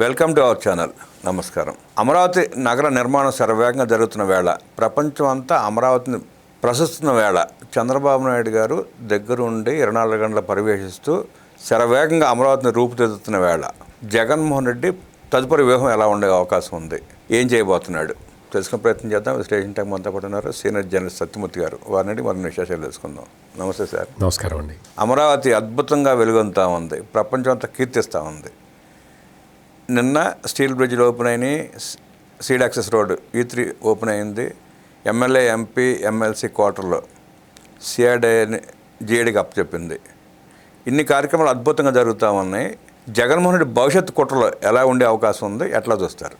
Welcome to our channel. నమస్కారం. అమరావతి నగర నిర్మాణం శరవేగంగా జరుగుతున్న వేళ, ప్రపంచం అంతా అమరావతిని ప్రశస్తున్న వేళ, చంద్రబాబు నాయుడు గారు దగ్గరుండి 24 గంటలు పర్యవేక్షిస్తూ శరవేగంగా అమరావతిని రూపుదిద్దుతున్న వేళ, జగన్మోహన్ రెడ్డి తదుపరి వ్యూహం ఎలా ఉండే అవకాశం ఉంది, ఏం చేయబోతున్నాడు తెలుసుకునే ప్రయత్నం చేద్దాం. విశ్లేషణ టైం అంతా పడుతున్నారు సీనియర్ జర్నలిస్ట్ సత్యమూర్తి గారు. వారిని మరిన్ని విశేషాలు తెలుసుకుందాం. నమస్తే సార్. నమస్కారం అండి. అమరావతి అద్భుతంగా వెలుగొందుతూ ఉంది, ప్రపంచం అంతా కీర్తిస్తూ ఉంది. నిన్న స్టీల్ బ్రిడ్జ్లు ఓపెన్ అయినాయి, seed access road E3 open అయింది. ఎమ్మెల్యే ఎంపీ ఎమ్మెల్సీ క్వార్టర్లో సిఐడిని జీఏడీకి అప్పచెప్పింది. ఇన్ని కార్యక్రమాలు అద్భుతంగా జరుగుతూ ఉన్నాయి. జగన్మోహన్ రెడ్డి భవిష్యత్తు కుట్రలో ఎలా ఉండే అవకాశం ఉంది, ఎట్లా చూస్తారు?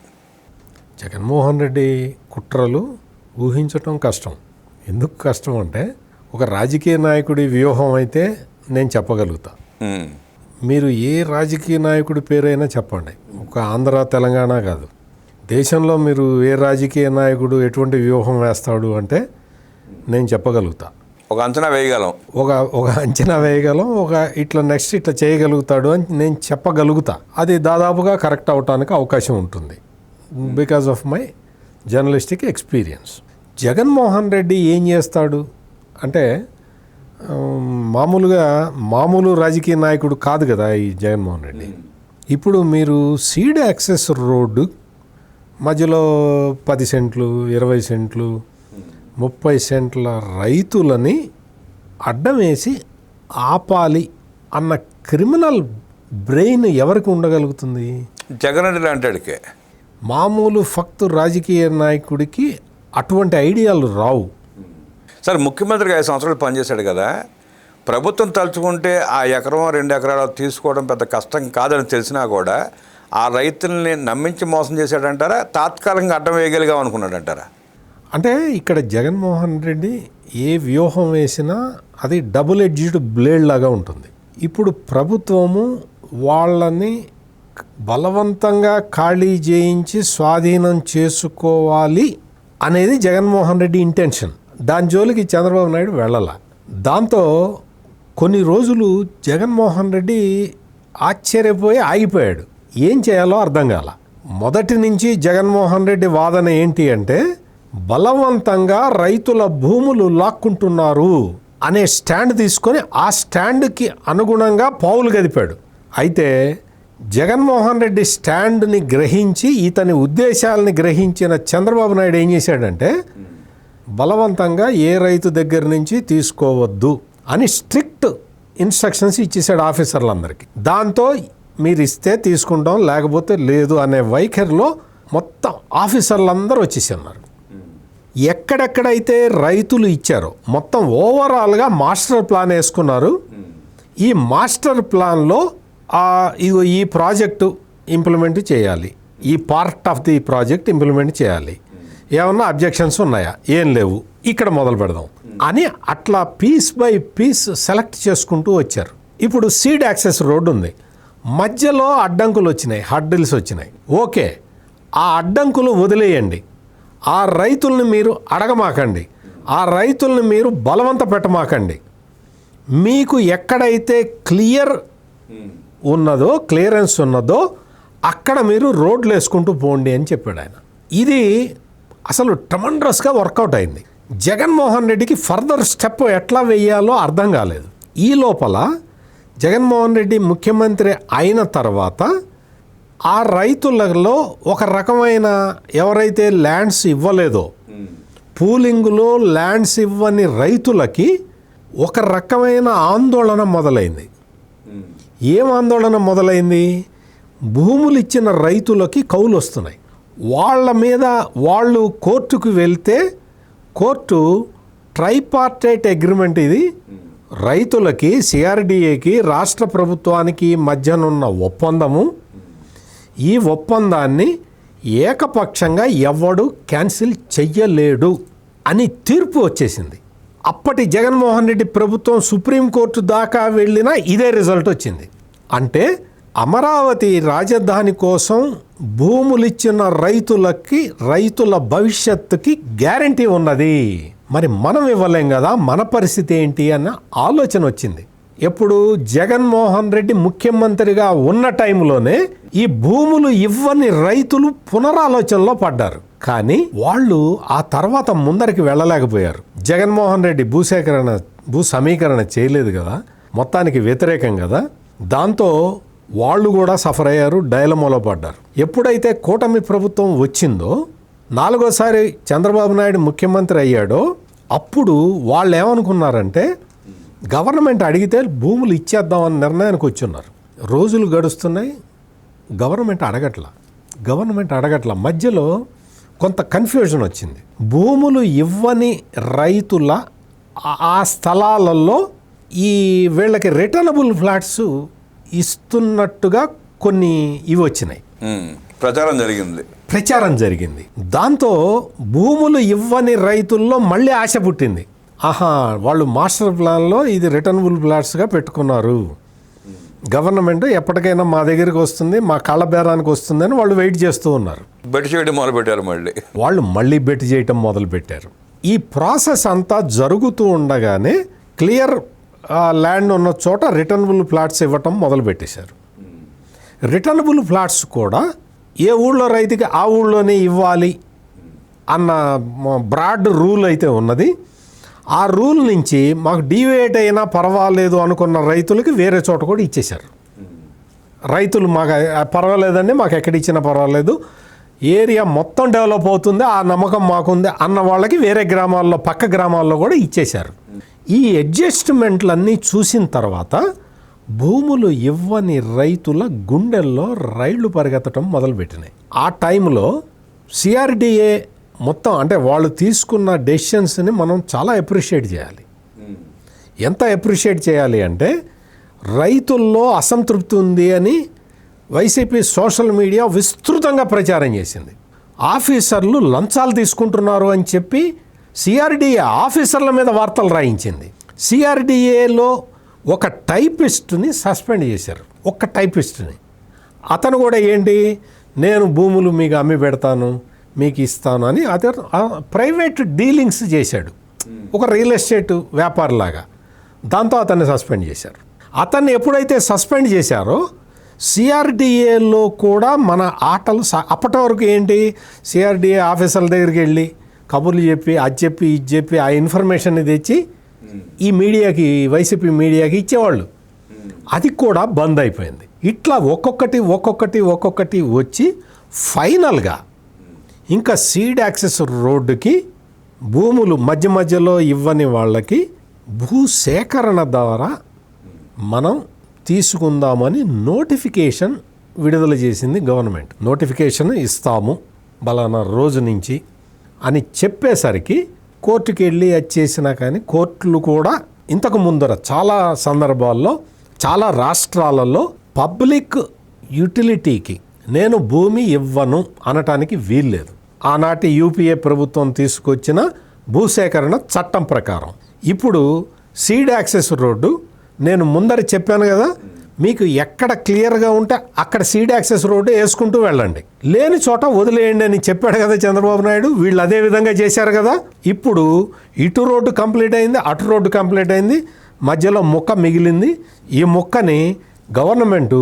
జగన్మోహన్ రెడ్డి కుట్రలు ఊహించటం కష్టం. ఎందుకు కష్టం అంటే, ఒక రాజకీయ నాయకుడి వ్యూహం అయితే నేను చెప్పగలుగుతా. మీరు ఏ రాజకీయ నాయకుడి పేరైనా చెప్పండి, ఒక ఆంధ్ర తెలంగాణ కాదు, దేశంలో మీరు ఏ రాజకీయ నాయకుడు ఎటువంటి వ్యూహం వేస్తాడు అంటే నేను చెప్పగలుగుతా. ఒక అంచనా వేయగలం, ఒక అంచనా వేయగలం, ఇట్లా నెక్స్ట్ ఇట్లా చేయగలుగుతాడు అని నేను చెప్పగలుగుతా. అది దాదాపుగా కరెక్ట్ అవటానికి అవకాశం ఉంటుంది, because of my journalistic experience. Jaganmohan Reddy ఏం చేస్తాడు అంటే, మామూలు రాజకీయ నాయకుడు కాదు కదా ఈ జగన్మోహన్ రెడ్డి. ఇప్పుడు మీరు సీడ్ యాక్సెస్ రోడ్డు మధ్యలో 10 సెంట్లు, 20 సెంట్లు, 30 సెంట్ల రైతులని అడ్డం వేసి ఆపాలి అన్న క్రిమినల్ బ్రెయిన్ ఎవరికి ఉండగలుగుతుంది? జగన్ రెడ్డి లాంటికే. మామూలు ఫక్తు రాజకీయ నాయకుడికి అటువంటి ఐడియాలు రావు. సార్, ముఖ్యమంత్రిగా 5 సంవత్సరాలు పనిచేశాడు కదా, ప్రభుత్వం తలుచుకుంటే ఆ ఎకరం 2 ఎకరాలు తీసుకోవడం పెద్ద కష్టం కాదని తెలిసినా కూడా ఆ రైతుల్ని నమ్మించి మోసం చేశాడంటారా, తాత్కాలికంగా అడ్డం వేయగలిగాం అనుకున్నాడంటారా? అంటే ఇక్కడ జగన్మోహన్ రెడ్డి ఏ వ్యూహం వేసినా అది డబుల్ ఎడ్జ్డ్ బ్లేడ్ లాగా ఉంటుంది. ఇప్పుడు ప్రభుత్వము వాళ్ళని బలవంతంగా ఖాళీ చేయించి స్వాధీనం చేసుకోవాలి అనేది జగన్మోహన్ రెడ్డి ఇంటెన్షన్. దాని జోలికి చంద్రబాబు నాయుడు వెళ్ళాల. దాంతో కొన్ని రోజులు జగన్మోహన్ రెడ్డి ఆశ్చర్యపోయి ఆగిపోయాడు. ఏం చేయాలో అర్థం కాల. మొదటి నుంచి జగన్మోహన్ రెడ్డి వాదన ఏంటి అంటే, బలవంతంగా రైతుల భూములు లాక్కుంటున్నారు అనే స్టాండ్ తీసుకొని ఆ స్టాండ్కి అనుగుణంగా పావులు గదిపాడు. అయితే జగన్మోహన్ రెడ్డి స్టాండ్ని గ్రహించి, ఇతని ఉద్దేశాలని గ్రహించిన చంద్రబాబు నాయుడు ఏం చేశాడంటే, బలవంతంగా ఏ రైతు దగ్గర నుంచి తీసుకోవద్దు అని స్ట్రిక్ట్ ఇన్స్ట్రక్షన్స్ ఇచ్చేసాడు ఆఫీసర్లందరికీ. దాంతో మీరు ఇస్తే తీసుకుంటాం, లేకపోతే లేదు అనే వైఖరిలో మొత్తం ఆఫీసర్లందరూ వచ్చేసారు. ఎక్కడెక్కడైతే రైతులు ఇచ్చారో మొత్తం ఓవరాల్గా మాస్టర్ ప్లాన్ వేసుకున్నారు. ఈ మాస్టర్ ప్లాన్లో ఈ ప్రాజెక్టు ఇంప్లిమెంట్ చేయాలి, ఈ part of the project implement చేయాలి, ఏమన్నా అబ్జెక్షన్స్ ఉన్నాయా, ఏం లేవు, ఇక్కడ మొదలు పెడదాం అని అట్లా పీస్ బై పీస్ సెలెక్ట్ చేసుకుంటూ వచ్చారు. ఇప్పుడు సీడ్ యాక్సెస్ రోడ్డు ఉంది, మధ్యలో అడ్డంకులు వచ్చినాయి, హడ్డిల్స్ వచ్చినాయి. ఓకే, ఆ అడ్డంకులు వదిలేయండి, ఆ రైతుల్ని మీరు అడగమాకండి, ఆ రైతుల్ని మీరు బలవంత పెట్టమాకండి, మీకు ఎక్కడైతే క్లియరెన్స్ ఉన్నదో అక్కడ మీరు రోడ్లు వేసుకుంటూ పోండి అని చెప్పాడు ఆయన. ఇది అసలు ట్రమండ్రస్గా వర్కౌట్ అయింది. జగన్మోహన్ రెడ్డికి ఫర్దర్ స్టెప్ ఎట్లా వేయాలో అర్థం కాలేదు. ఈ లోపల జగన్మోహన్ రెడ్డి ముఖ్యమంత్రి అయిన తర్వాత ఆ రైతులలో ఒక రకమైన, ఎవరైతే ల్యాండ్స్ ఇవ్వలేదో, పూలింగ్లో ల్యాండ్స్ ఇవ్వని రైతులకి ఒక రకమైన ఆందోళన మొదలైంది. ఏం ఆందోళన మొదలైంది? భూములు ఇచ్చిన రైతులకి కౌలు వస్తున్నాయి, వాళ్ళ మీద వాళ్ళు కోర్టుకు వెళ్తే కోర్టు ట్రైపార్టైట్ అగ్రిమెంట్, ఇది రైతులకి, సిఆర్డిఏకి, రాష్ట్ర ప్రభుత్వానికి మధ్యనున్న ఒప్పందము, ఈ ఒప్పందాన్ని ఏకపక్షంగా ఎవడు క్యాన్సిల్ చెయ్యలేడు అని తీర్పు వచ్చేసింది. అప్పటి జగన్మోహన్ రెడ్డి ప్రభుత్వం సుప్రీంకోర్టు దాకా వెళ్ళినా ఇదే రిజల్ట్ వచ్చింది. అంటే అమరావతి రాజధాని కోసం భూములిచ్చిన రైతులకి, రైతుల భవిష్యత్తుకి గ్యారంటీ ఉన్నది. మరి మనం ఇవ్వలేం కదా, మన పరిస్థితి ఏంటి అన్న ఆలోచన వచ్చింది. ఎప్పుడు జగన్మోహన్ రెడ్డి ముఖ్యమంత్రిగా ఉన్న టైంలోనే ఈ భూములు ఇవ్వని రైతులు పునరాలోచనలో పడ్డారు. కానీ వాళ్ళు ఆ తర్వాత ముందరికి వెళ్ళలేకపోయారు. జగన్మోహన్ రెడ్డి భూ సమీకరణ చేయలేదు కదా, మొత్తానికి వ్యతిరేకం కదా, దాంతో వాళ్ళు కూడా సఫర్ అయ్యారు, డైలమాలో పడ్డారు. ఎప్పుడైతే కూటమి ప్రభుత్వం వచ్చిందో, 4వసారి చంద్రబాబు నాయుడు ముఖ్యమంత్రి అయ్యాడో, అప్పుడు వాళ్ళు ఏమనుకున్నారంటే గవర్నమెంట్ అడిగితే భూములు ఇచ్చేద్దామని నిర్ణయానికి వచ్చున్నారు. రోజులు గడుస్తున్నాయి, గవర్నమెంట్ అడగట్ల. మధ్యలో కొంత కన్ఫ్యూజన్ వచ్చింది. భూములు ఇవ్వని రైతుల ఆ స్థలాలలో ఈ వీళ్ళకి రిటర్నబుల్ ఫ్లాట్స్ ఇస్తున్నట్టుగా కొన్ని ఇవి వచ్చినాయి, ప్రచారం జరిగింది. దాంతో భూములు ఇవ్వని రైతుల్లో మళ్ళీ ఆశ పుట్టింది. వాళ్ళు మాస్టర్ ప్లాన్లో ఇది రిటర్నబుల్ ఫ్లాట్స్గా పెట్టుకున్నారు, గవర్నమెంట్ ఎప్పటికైనా మా దగ్గరికి వస్తుంది, మా కళ్ళ బేరానికి వస్తుంది అని వాళ్ళు వెయిట్ చేస్తూ ఉన్నారు. వాళ్ళు మళ్ళీ బెట్ చేయటం మొదలుపెట్టారు. ఈ ప్రాసెస్ అంతా జరుగుతూ ఉండగానే క్లియర్ ల్యాండ్ ఉన్న చోట రిటర్నబుల్ ఫ్లాట్స్ ఇవ్వటం మొదలుపెట్టేశారు. రిటర్నబుల్ ఫ్లాట్స్ కూడా ఏ ఊళ్ళో రైతుకి ఆ ఊళ్ళోనే ఇవ్వాలి అన్న బ్రాడ్ రూల్ అయితే ఉన్నది. ఆ రూల్ నుంచి మాకు డీవియేట్ అయినా పర్వాలేదు అనుకున్న రైతులకి వేరే చోట కూడా ఇచ్చేశారు. రైతులు మాకు పర్వాలేదండి, మాకు ఎక్కడ ఇచ్చినా పర్వాలేదు, ఏరియా మొత్తం డెవలప్ అవుతుంది, ఆ నమ్మకం మాకుంది అన్న వాళ్ళకి వేరే గ్రామాల్లో, పక్క గ్రామాల్లో కూడా ఇచ్చేశారు. ఈ అడ్జస్ట్మెంట్లన్నీ చూసిన తర్వాత భూములు ఇవ్వని రైతుల గుండెల్లో రైళ్లు పరిగెత్తడం మొదలుపెట్టినాయి. ఆ టైంలో సిఆర్డిఏ మొత్తం, అంటే వాళ్ళు తీసుకున్న డెసిషన్స్ని మనం చాలా అప్రిషియేట్ చేయాలి. ఎంత అప్రిషియేట్ చేయాలి అంటే, రైతుల్లో అసంతృప్తి ఉంది అని వైసీపీ సోషల్ మీడియా విస్తృతంగా ప్రచారం చేసింది. ఆఫీసర్లు లంచాలు తీసుకుంటున్నారు అని చెప్పి సిఆర్డిఏ ఆఫీసర్ల మీద వార్తలు రాయించింది. సిఆర్డిఏలో ఒక టైపిస్ట్ని సస్పెండ్ చేశారు, ఒక్క టైపిస్ట్ని. అతను కూడా ఏంటి, నేను భూములు మీకు అమ్మి పెడతాను, మీకు ఇస్తాను అని అతను ప్రైవేట్ డీలింగ్స్ చేశాడు, ఒక రియల్ ఎస్టేట్ వ్యాపారిలాగా. దాంతో అతన్ని సస్పెండ్ చేశారు. అతన్ని ఎప్పుడైతే సస్పెండ్ చేశారో సిఆర్డిఏలో కూడా మన ఆటలు అప్పటి వరకు ఏంటి, సిఆర్డిఏ ఆఫీసర్ల దగ్గరికి వెళ్ళి కబుర్లు చెప్పి అది చెప్పి ఇది చెప్పి ఆ ఇన్ఫర్మేషన్ని తెచ్చి ఈ మీడియాకి, వైసీపీ మీడియాకి ఇచ్చేవాళ్ళు. అది కూడా బంద్ అయిపోయింది. ఇట్లా ఒక్కొక్కటి వచ్చి ఫైనల్గా ఇంకా సీడ్ యాక్సెస్ రోడ్డుకి భూములు మధ్యలో ఇవ్వని వాళ్ళకి భూసేకరణ ద్వారా మనం తీసుకుందామని నోటిఫికేషన్ విడుదల చేసింది గవర్నమెంట్. నోటిఫికేషన్ ఇస్తాము బలానా రోజు నుంచి అని చెప్పేసరికి కోర్టుకి వెళ్ళి అది చేసినా కానీ కోర్టులు కూడా ఇంతకు ముందర చాలా సందర్భాల్లో, చాలా రాష్ట్రాలలో పబ్లిక్ యూటిలిటీకి నేను భూమి ఇవ్వను అనటానికి వీల్లేదు. ఆనాటి యూపీఏ ప్రభుత్వం తీసుకొచ్చిన భూసేకరణ చట్టం ప్రకారం ఇప్పుడు సీడ్ యాక్సెస్ రోడ్డు, నేను ముందర చెప్పాను కదా, మీకు ఎక్కడ క్లియర్గా ఉంటే అక్కడ సీడ్ యాక్సెస్ రోడ్డు వేసుకుంటూ వెళ్ళండి, లేని చోట వదిలేయండి అని చెప్పాడు కదా చంద్రబాబు నాయుడు. వీళ్ళు అదే విధంగా చేశారు కదా. ఇప్పుడు ఇటు రోడ్డు కంప్లీట్ అయింది, అటు రోడ్డు కంప్లీట్ అయింది, మధ్యలో ముక్క మిగిలింది. ఈ ముక్కని గవర్నమెంటు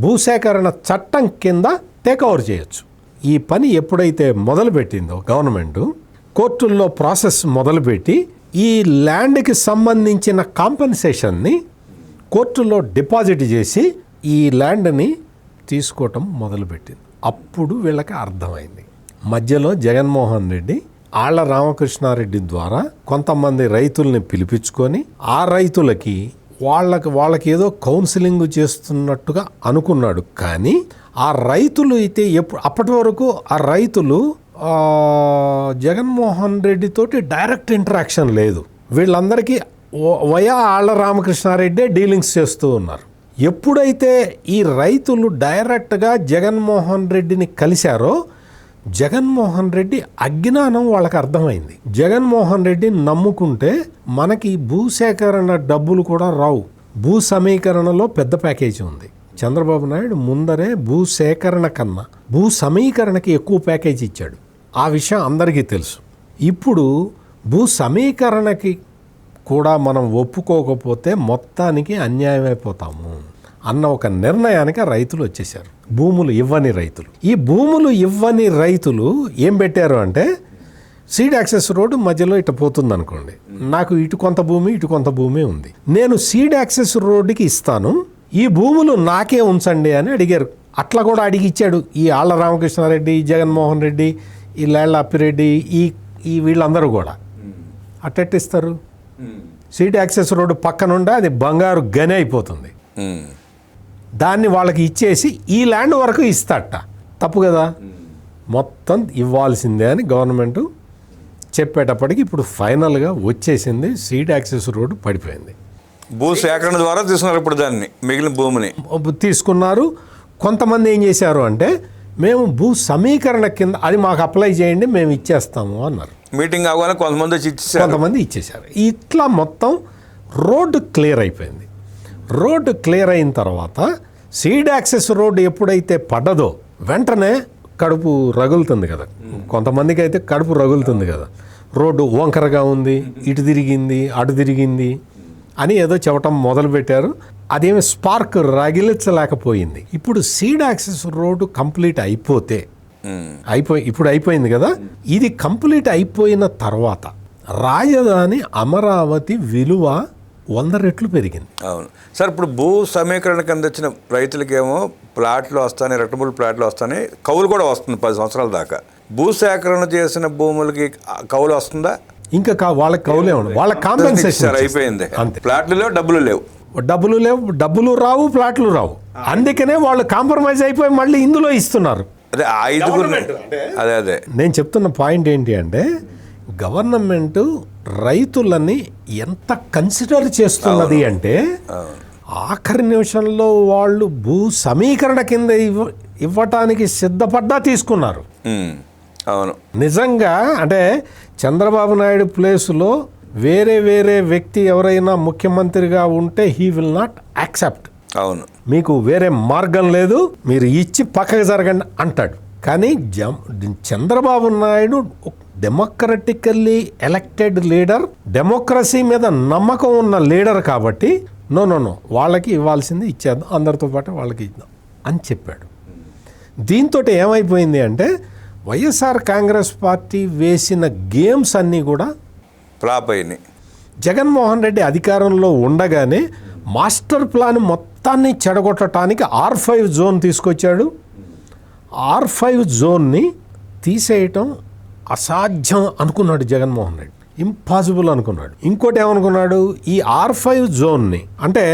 భూసేకరణ చట్టం కింద టేక్ ఓవర్ చేయొచ్చు. ఈ పని ఎప్పుడైతే మొదలుపెట్టిందో గవర్నమెంటు, కోర్టుల్లో ప్రాసెస్ మొదలుపెట్టి ఈ ల్యాండ్కి సంబంధించిన కాంపెన్సేషన్ని కోర్టులో డిపాజిట్ చేసి ఈ ల్యాండ్ని తీసుకోవటం మొదలుపెట్టింది. అప్పుడు వీళ్ళకి అర్థమైంది. మధ్యలో జగన్మోహన్ రెడ్డి ఆళ్ల రామకృష్ణారెడ్డి ద్వారా కొంతమంది రైతుల్ని పిలిపించుకొని ఆ రైతులకి వాళ్ళకి ఏదో కౌన్సిలింగ్ చేస్తున్నట్టుగా అనుకున్నాడు. కానీ ఆ రైతులు అయితే అప్పటి వరకు ఆ రైతులు జగన్మోహన్ రెడ్డితోటి డైరెక్ట్ ఇంటరాక్షన్ లేదు. వీళ్ళందరికీ వయా ఆళ్ల రామకృష్ణారెడ్డే డీలింగ్స్ చేస్తూ ఉన్నారు. ఎప్పుడైతే ఈ రైతులు డైరెక్ట్గా జగన్మోహన్ రెడ్డిని కలిశారో జగన్మోహన్ రెడ్డి అజ్ఞానం వాళ్ళకి అర్థమైంది. జగన్మోహన్ రెడ్డిని నమ్ముకుంటే మనకి భూసేకరణ డబ్బులు కూడా రావు. భూ సమీకరణలో పెద్ద ప్యాకేజీ ఉంది. చంద్రబాబు నాయుడు ముందరే భూసేకరణ కన్నా భూ సమీకరణకి ఎక్కువ ప్యాకేజీ ఇచ్చాడు. ఆ విషయం అందరికీ తెలుసు. ఇప్పుడు భూ సమీకరణకి కూడా మనం ఒప్పుకోకపోతే మొత్తానికి అన్యాయం అయిపోతాము. అన్న ఒక నిర్ణయానికి రైతులు వచ్చేసారు. భూములు ఇవ్వని రైతులు. ఈ భూములు ఇవ్వని రైతులు ఏం పెట్టారు అంటే సీడ్ యాక్సెస్ రోడ్డు మధ్యలో ఇటు పోతుంది అనుకోండి, నాకు ఇటు కొంత భూమి ఇటు కొంత భూమి ఉంది, నేను సీడ్ యాక్సెస్ రోడ్డుకి ఇస్తాను, ఈ భూములు నాకే ఉంచండి అని అడిగారు. అట్లా కూడా అడిగి ఇచ్చాడు. ఈ ఆళ్ల రామకృష్ణారెడ్డి, జగన్మోహన్ రెడ్డి, ఈ లేళ్ల అప్పిరెడ్డి, ఈ వీళ్ళందరూ కూడా అట్టెట్టిస్తారు. సీడ్ యాక్సెస్ రోడ్డు పక్కనుండా అది బంగారు గని అయిపోతుంది. దాన్ని వాళ్ళకి ఇచ్చేసి ఈ ల్యాండ్ వరకు ఇస్తాట. తప్పు కదా, మొత్తం ఇవ్వాల్సిందే అని గవర్నమెంట్ చెప్పేటప్పటికి ఇప్పుడు ఫైనల్గా వచ్చేసింది. సీడ్ యాక్సెస్ రోడ్డు పడిపోయింది. భూ సేకరణ ద్వారా తీసుకున్నారు. ఇప్పుడు దాన్ని మిగిలిన భూమిని తీసుకున్నారు. కొంతమంది ఏం చేశారు అంటే మేము భూ సమీకరణ కింద అది మాకు అప్లై చేయండి, మేము ఇచ్చేస్తాము అన్నారు. మీటింగ్ అవగానే కొంతమంది ఇచ్చేసారు. ఇట్లా మొత్తం రోడ్డు క్లియర్ అయిపోయింది. రోడ్డు క్లియర్ అయిన తర్వాత సీడ్ యాక్సెస్ రోడ్డు ఎప్పుడైతే పడ్డదో వెంటనే కడుపు రగులుతుంది కదా, కొంతమందికి అయితే కడుపు రగులుతుంది కదా, రోడ్డు వంకరగా ఉంది, ఇటు తిరిగింది అటు తిరిగింది అని ఏదో చెప్పటం మొదలుపెట్టారు. అదేమి స్పార్క్ రగిలించలేకపోయింది. ఇప్పుడు సీడ్ యాక్సెస్ రోడ్డు కంప్లీట్ అయిపోతే ఇప్పుడు అయిపోయింది కదా, ఇది కంప్లీట్ అయిపోయిన తర్వాత రాజధాని అమరావతి విలువ 100 రెట్లు పెరిగింది. అవును సార్. ఇప్పుడు భూ సమీకరణ కింద వచ్చిన రైతులకేమో ప్లాట్లు వస్తాయి, రెట్టబుల్ ప్లాట్లు వస్తాయి, కౌలు కూడా వస్తుంది 10 సంవత్సరాల దాకా. భూ సేకరణ చేసిన భూములకి కౌలు వస్తుందా? ఇంకా వాళ్ళకి కౌలే ఉండదు, వాళ్ళకి కాంపెన్సేషన్ అయిపోయింది. ప్లాట్లు డబ్బులు లేవు, డబ్బులు రావు, ప్లాట్లు రావు. అందుకనే వాళ్ళు కాంప్రమైజ్ అయిపోయి మళ్ళీ ఇందులో ఇస్తున్నారు. అదే అదే నేను చెప్తున్న పాయింట్ ఏంటి అంటే గవర్నమెంట్ రైతులని ఎంత కన్సిడర్ చేస్తున్నది అంటే ఆఖరి నిమిషంలో వాళ్ళు భూ సమీకరణ కింద ఇవ్వటానికి సిద్ధపడ్డా తీసుకున్నారు. అవును, నిజంగా అంటే చంద్రబాబు నాయుడు ప్లేసులో వేరే వ్యక్తి ఎవరైనా ముఖ్యమంత్రిగా ఉంటే హీ విల్ నాట్ యాక్సెప్ట్. అవును, మీకు వేరే మార్గం లేదు, మీరు ఇచ్చి పక్కకు జరగండి అంటాడు. కానీ Chandrababu Naidu democratically elected leader, democracy మీద నమ్మకం ఉన్న లీడర్ కాబట్టి నో వాళ్ళకి ఇవ్వాల్సింది ఇచ్చేద్దాం, అందరితో పాటు వాళ్ళకి ఇద్దాం అని చెప్పాడు. దీంతో ఏమైపోయింది అంటే వైఎస్ఆర్ కాంగ్రెస్ పార్టీ వేసిన గేమ్స్ అన్నీ కూడా ఫ్లాప్ అయినాయి. జగన్మోహన్ రెడ్డి అధికారంలో ఉండగానే మాస్టర్ ప్లాన్ మొత్తాన్ని చెడగొట్టడానికి R5 జోన్ తీసుకొచ్చాడు. R5 జోన్ని తీసేయటం అసాధ్యం అనుకున్నాడు జగన్మోహన్ రెడ్డి, ఇంపాసిబుల్ అనుకున్నాడు. ఇంకోటి ఏమనుకున్నాడు, ఈ R5 జోన్ని అంటే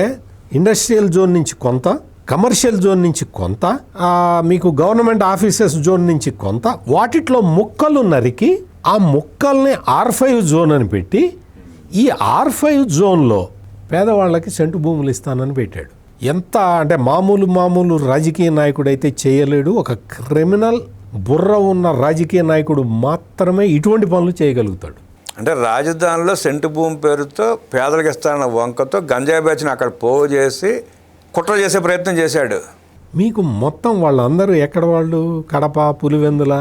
ఇండస్ట్రియల్ జోన్ నుంచి కొంత, కమర్షియల్ జోన్ నుంచి కొంత, మీకు గవర్నమెంట్ ఆఫీసెస్ జోన్ నుంచి కొంత, వాటిట్లో ముక్కలు నరికి ఆ ముక్కల్ని R5 జోన్ అని పెట్టి ఈ R5 జోన్లో పేదవాళ్ళకి సెంటు భూములు ఇస్తానని పెట్టాడు. ఎంత అంటే మామూలు రాజకీయ నాయకుడు అయితే చేయలేడు. ఒక క్రిమినల్ బుర్ర ఉన్న రాజకీయ నాయకుడు మాత్రమే ఇటువంటి పనులు చేయగలుగుతాడు. అంటే రాజధానిలో సెంటు భూమి పేరుతో పేదలకు ఇస్తానన్న వంకతో గంజాయి బ్యాచ్ని అక్కడ పోగు చేసి కుట్ర చేసే ప్రయత్నం చేశాడు. మీకు మొత్తం వాళ్ళందరూ ఎక్కడ వాళ్ళు, కడప, పులివెందుల,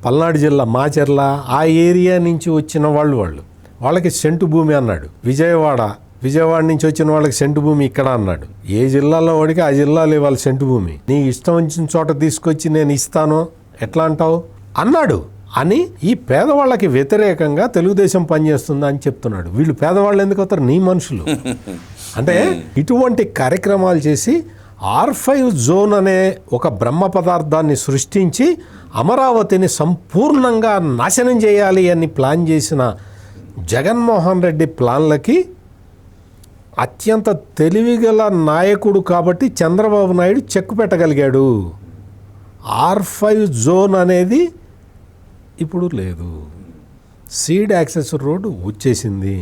పల్నాడు జిల్లా మాచర్ల ఆ ఏరియా నుంచి వచ్చిన వాళ్ళకి సెంటు భూమి అన్నాడు. విజయవాడ నుంచి వచ్చిన వాళ్ళకి సెంటు భూమి ఇక్కడ అన్నాడు. ఏ జిల్లాలో వాడికి ఆ జిల్లాలో వాళ్ళ సెంటు భూమి, నీ ఇష్టం వచ్చిన చోట తీసుకొచ్చి నేను ఇస్తాను ఎట్లా అంటావు అన్నాడు. అని ఈ పేదవాళ్ళకి వ్యతిరేకంగా తెలుగుదేశం పనిచేస్తుందా అని చెప్తున్నాడు. వీళ్ళు పేదవాళ్ళు ఎందుకు అవుతారు, నీ మనుషులు. అంటే ఇటువంటి కార్యక్రమాలు చేసి R5 జోన్ అనే ఒక బ్రహ్మ పదార్థాన్ని సృష్టించి అమరావతిని సంపూర్ణంగా నాశనం చేయాలి అని ప్లాన్ చేసిన జగన్మోహన్ రెడ్డి ప్లాన్లకి అత్యంత తెలివిగల నాయకుడు కాబట్టి చంద్రబాబు నాయుడు చెక్కు పెట్టగలిగాడు. R5 జోన్ అనేది ఇప్పుడు లేదు. సీడ్ యాక్సెస్ రోడ్డు వచ్చేసింది.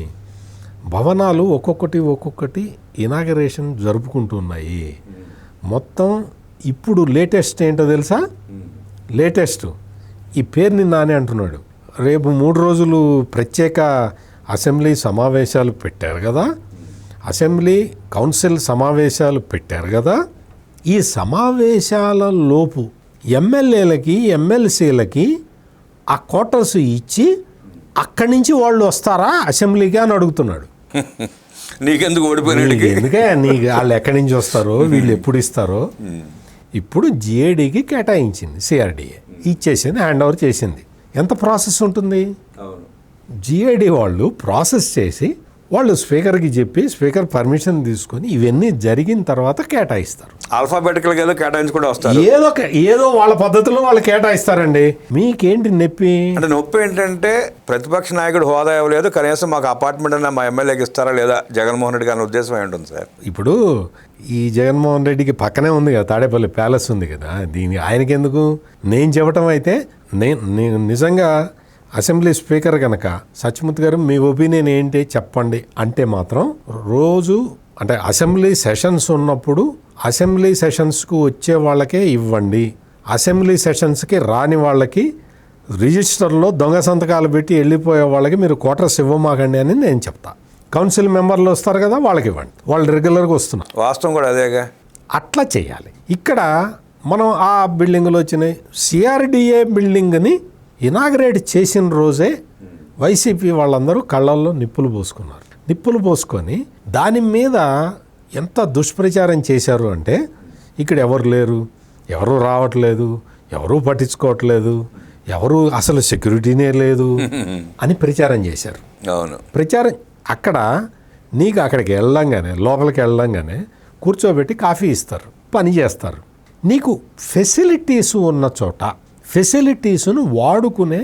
భవనాలు ఒక్కొక్కటి ఇనాగరేషన్ జరుపుకుంటున్నాయి. మొత్తం ఇప్పుడు లేటెస్ట్ ఏంటో తెలుసా, లేటెస్ట్ ఈ పేరుని నానే అంటున్నాడు. రేపు 3 రోజులు ప్రత్యేక అసెంబ్లీ సమావేశాలు పెట్టారు కదా, అసెంబ్లీ కౌన్సిల్ సమావేశాలు పెట్టారు కదా, ఈ సమావేశాల లోపు ఎమ్మెల్యేలకి ఎమ్మెల్సీలకి ఆ క్వార్టర్స్ ఇచ్చి అక్కడి నుంచి వాళ్ళు వస్తారా అసెంబ్లీకి అని అడుగుతున్నాడు. నీకెందుకు ఓడిపోయినట్టుకి ఎందుకే నీకు వాళ్ళు ఎక్కడి నుంచి వస్తారో వీళ్ళు ఎప్పుడు ఇస్తారో. ఇప్పుడు జిఏడికి కేటాయించింది సిఆర్డిఏ, ఇచ్చేసింది, హ్యాండ్ ఓవర్ చేసింది. ఎంత ప్రాసెస్ ఉంటుంది? జిఏడి వాళ్ళు ప్రాసెస్ చేసి వాళ్ళు స్పీకర్కి చెప్పి స్పీకర్ పర్మిషన్ తీసుకొని ఇవన్నీ జరిగిన తర్వాత కేటాయిస్తారు. ఆల్ఫాబెటికల్గా ఏదో కేటాయించుకుంటూ వస్తారు. ఏదో వాళ్ళ పద్ధతిలో వాళ్ళు కేటాయిస్తారండి. మీకేంటి నొప్పి? అంటే నొప్పి ఏంటంటే ప్రతిపక్ష నాయకుడు హోదా ఇవ్వలేదు, కనీసం మాకు అపార్ట్మెంట్ అన్న మా ఎమ్మెల్యేకి ఇస్తారా లేదా జగన్మోహన్ రెడ్డి గారి ఉద్దేశం అయి ఉంటుంది సార్. ఇప్పుడు ఈ జగన్మోహన్ రెడ్డికి పక్కనే ఉంది కదా తాడేపల్లి ప్యాలెస్ ఉంది కదా, ఆయనకి ఎందుకు? నేను చెప్పటం అయితే నేను నిజంగా అసెంబ్లీ స్పీకర్ కనుక సత్యమూర్తి గారు మీ ఒపీనియన్ ఏంటి చెప్పండి అంటే మాత్రం రోజు అంటే అసెంబ్లీ సెషన్స్ ఉన్నప్పుడు అసెంబ్లీ సెషన్స్కు వచ్చే వాళ్ళకే ఇవ్వండి, అసెంబ్లీ సెషన్స్కి రాని వాళ్ళకి రిజిస్టర్లో దొంగ సంతకాలు పెట్టి వెళ్ళిపోయే వాళ్ళకి మీరు క్వార్టర్స్ ఇవ్వమాకండి అని నేను చెప్తా. కౌన్సిల్ మెంబర్లు వస్తారు కదా, వాళ్ళకి ఇవ్వండి, వాళ్ళు రెగ్యులర్గా వస్తున్నారు. వాస్తవం కూడా అదేగా. అట్లా చేయాలి. ఇక్కడ మనం ఆ బిల్డింగ్లు వచ్చినాయి. సిఆర్డిఏ బిల్డింగ్ని ఇనాగరేట్ చేసిన రోజే వైసీపీ వాళ్ళందరూ కళ్ళల్లో నిప్పులు పోసుకున్నారు. నిప్పులు పోసుకొని దాని మీద ఎంత దుష్ప్రచారం చేశారు అంటే ఇక్కడ ఎవరు లేరు, ఎవరు రావట్లేదు, ఎవరూ పట్టించుకోవట్లేదు, ఎవరు అసలు సెక్యూరిటీనే లేదు అని ప్రచారం చేశారు. అవును, ప్రచారం అక్కడ నీకు అక్కడికి వెళ్ళంగానే లోపలికి వెళ్ళంగానే కూర్చోబెట్టి కాఫీ ఇస్తారు, పని చేస్తారు. నీకు ఫెసిలిటీస్ ఉన్న చోట ఫెసిలిటీస్ను వాడుకునే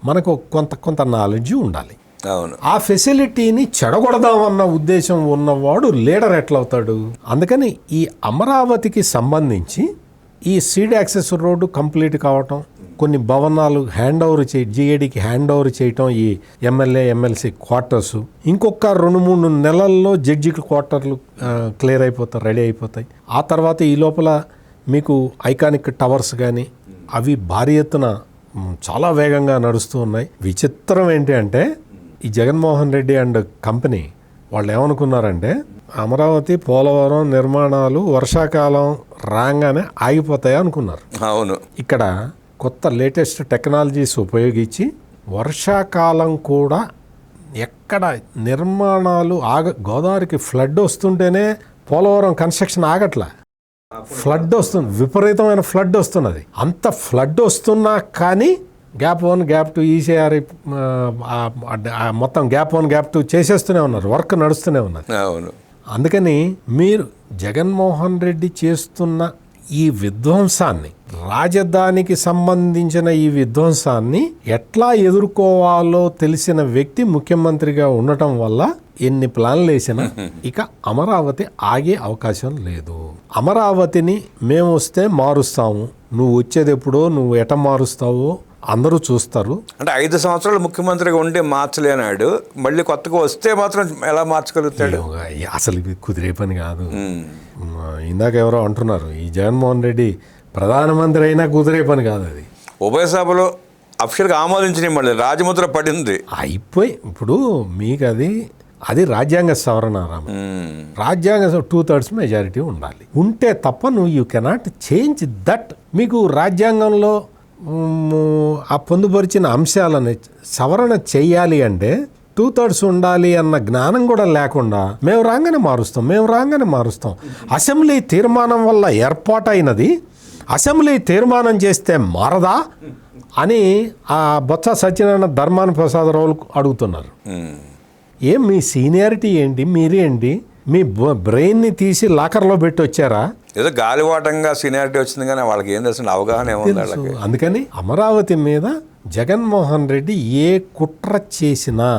మనకు కొంత నాలెడ్జ్ ఉండాలి. అవును, ఆ ఫెసిలిటీని చెడగొడదామన్న ఉద్దేశం ఉన్నవాడు లీడర్ ఎట్లవుతాడు? అందుకని ఈ అమరావతికి సంబంధించి ఈ సీడ్ యాక్సెస్ రోడ్డు కంప్లీట్ కావటం, కొన్ని భవనాలు హ్యాండ్ ఓవర్ జిఏడికి హ్యాండ్ ఓవర్ చేయటం, ఈ ఎమ్మెల్యే ఎమ్మెల్సీ క్వార్టర్స్, ఇంకొక 2-3 నెలల్లో జడ్జికి క్వార్టర్లు క్లియర్ అయిపోతాయి, రెడీ అయిపోతాయి. ఆ తర్వాత ఈ లోపల మీకు ఐకానిక్ టవర్స్ కానీ అవి భారీ ఎత్తున చాలా వేగంగా నడుస్తూ ఉన్నాయి. విచిత్రం ఏంటి అంటే ఈ జగన్మోహన్ రెడ్డి అండ్ కంపెనీ వాళ్ళు ఏమనుకున్నారంటే అమరావతి పోలవరం నిర్మాణాలు వర్షాకాలం రాగానే ఆగిపోతాయి అనుకున్నారు. అవును, ఇక్కడ కొత్త లేటెస్ట్ టెక్నాలజీస్ ఉపయోగించి వర్షాకాలం కూడా ఎక్కడ నిర్మాణాలు గోదావరికి ఫ్లడ్ వస్తుంటేనే పోలవరం కన్స్ట్రక్షన్ ఆగట్లా. ఫ్లడ్ వస్తుంది, విపరీతమైన ఫ్లడ్ వస్తున్నది. అంత ఫ్లడ్ వస్తున్నా కానీ గ్యాప్ 1 గ్యాప్ 2 ఈసీఆర్ మొత్తం గ్యాప్ 1 గ్యాప్ 2 చేసేస్తూనే ఉన్నారు, వర్క్ నడుస్తూనే ఉన్నది. అవును, అందుకని మీరు జగన్మోహన్ రెడ్డి చేస్తున్న ఈ విధ్వంసాన్ని, రాజధానికి సంబంధించిన ఈ విధ్వంసాన్ని ఎట్లా ఎదుర్కోవాలో తెలిసిన వ్యక్తి ముఖ్యమంత్రిగా ఉండటం వల్ల ఎన్ని ప్లాన్లు వేసినా ఇక అమరావతి ఆగే అవకాశం లేదు. అమరావతిని మేము వస్తే మారుస్తాము, నువ్వు వచ్చేది ఎప్పుడో, నువ్వు ఎట మారుస్తావో అందరూ చూస్తారు. అంటే 5 సంవత్సరాలు ముఖ్యమంత్రిగా ఉండి మార్చలేనాడు, మళ్ళీ కొత్తగా వస్తే మాత్రం ఎలా మార్చగలుగుతాడు? అసలు ఇది కుదిరే పని కాదు. ఇందాక ఎవరో అంటున్నారు ఈ జగన్మోహన్ రెడ్డి ప్రధానమంత్రి అయినా కుదిరే పని కాదు. అది ఉభయ సభలో అఫీషియల్గా ఆమోదించిన మళ్ళీ రాజముద్ర పడింది, అయిపోయి. ఇప్పుడు మీకు అది రాజ్యాంగ సవరణ. రాజ్యాంగ 2/3 మెజారిటీ ఉండాలి, ఉంటే తప్ప నువ్వు యూ కెనాట్ చేంజ్ దట్. మీకు రాజ్యాంగంలో ఆ పొందుపరిచిన అంశాలను సవరణ చేయాలి అంటే 2/3 ఉండాలి అన్న జ్ఞానం కూడా లేకుండా మేము రాగానే మారుస్తాం. అసెంబ్లీ తీర్మానం వల్ల ఏర్పాటైనది అసెంబ్లీ తీర్మానం చేస్తే మారదా అని ఆ బొత్స సత్యనారాయణ ధర్మాన ప్రసాదరావు అడుగుతున్నారు. ఏం మీ సీనియారిటీ ఏంటి, మీరేంటి, మీ బ్రెయిన్ని తీసి లాకర్లో పెట్టి వచ్చారా? ఏదో గాలివాటంగా సీనియారిటీ వచ్చింది కానీ వాళ్ళకి ఏం తెలిసిన అవగాహన ఏముంది. అందుకని అమరావతి మీద జగన్మోహన్ రెడ్డి ఏ కుట్ర చేసినా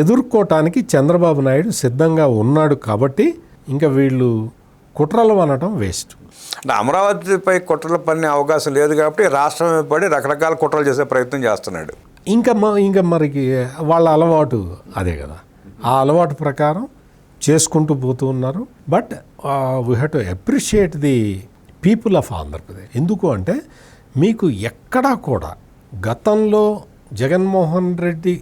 ఎదుర్కోవటానికి చంద్రబాబు నాయుడు సిద్ధంగా ఉన్నాడు. కాబట్టి ఇంకా వీళ్ళు కుట్రలు అనటం వేస్ట్. అంటే అమరావతిపై కుట్రలు పన్నే అవకాశం లేదు కాబట్టి రాష్ట్రం పడి రకరకాల కుట్రలు చేసే ప్రయత్నం చేస్తున్నాడు. ఇంకా మరికి వాళ్ళ అలవాటు అదే కదా, ఆ అలవాటు ప్రకారం చేసుకుంటూ పోతూ ఉన్నారు. But we have to appreciate the people of Andhra Pradesh. ఎందుకు అంటే మీకు ఎక్కడా కూడా గతంలో జగన్మోహన్ రెడ్డి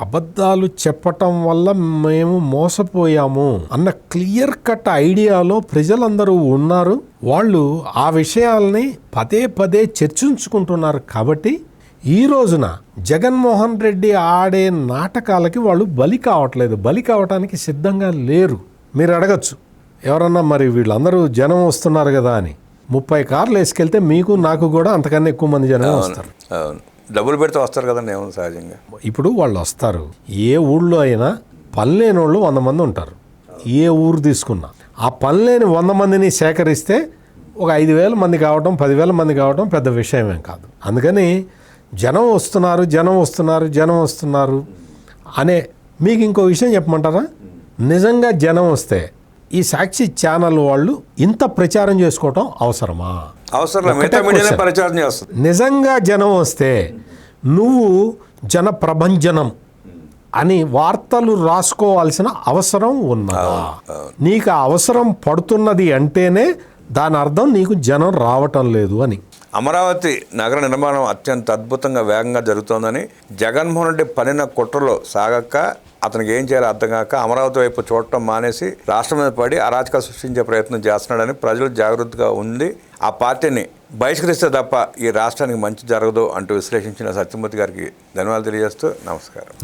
అబద్ధాలు చెప్పటం వల్ల మేము మోసపోయాము అన్న క్లియర్ కట్ ఐడియాలో ప్రజలందరూ ఉన్నారు. వాళ్ళు ఆ విషయాల్ని పదే చర్చించుకుంటున్నారు. కాబట్టి ఈ రోజున జగన్మోహన్ రెడ్డి ఆడే నాటకాలకి వాళ్ళు బలి కావట్లేదు, బలి కావటానికి సిద్ధంగా లేరు. మీరు అడగచ్చు ఎవరన్నా మరి వీళ్ళందరూ జనం వస్తున్నారు కదా అని. 30 కార్లు వేసుకెళ్తే మీకు నాకు కూడా అంతకన్నా ఎక్కువ మంది జనం వస్తారు. అవును, డబ్బులు పెడితే వస్తారు కదండి, ఏమో సహజంగా. ఇప్పుడు వాళ్ళు వస్తారు. ఏ ఊళ్ళో అయినా పని లేని వాళ్ళు 100 మంది ఉంటారు. ఏ ఊరు తీసుకున్నా ఆ పని లేని 100 మందిని సేకరిస్తే ఒక 5,000 మంది కావటం, 10,000 మంది కావటం పెద్ద విషయమేం కాదు. అందుకని జనం వస్తున్నారు, జనం వస్తున్నారు, జనం వస్తున్నారు అనే. మీకు ఇంకో విషయం చెప్పమంటారా? నిజంగా జనం వస్తే ఈ సాక్షి ఛానల్ వాళ్ళు ఇంత ప్రచారం చేసుకోవటం అవసరమా? అవసరం. మిగతా మీడియానే ప్రచారం చేస్తుంది. నిజంగా జనం వస్తే నువ్వు జన ప్రభంజనం అని వార్తలు రాసుకోవాల్సిన అవసరం ఉన్నదా? నీకు ఆ అవసరం పడుతున్నది అంటేనే దాని అర్థం నీకు జనం రావటం లేదు అని. అమరావతి నగర నిర్మాణం అత్యంత అద్భుతంగా వేగంగా జరుగుతోందని, జగన్మోహన్ రెడ్డి పనిన కుట్రలో సాగక అతనికి ఏం చేయాలో అర్థం కాక అమరావతి వైపు చూడటం మానేసి రాష్ట్రం మీద పడి అరాచకాలు సృష్టించే ప్రయత్నం చేస్తున్నాడని ప్రజలు జాగ్రత్తగా ఉండి ఆ పార్టీని బహిష్కరిస్తే తప్ప ఈ రాష్ట్రానికి మంచి జరగదు అంటూ విశ్లేషించిన సత్యమూర్తి గారికి ధన్యవాదాలు తెలియజేస్తూ నమస్కారం.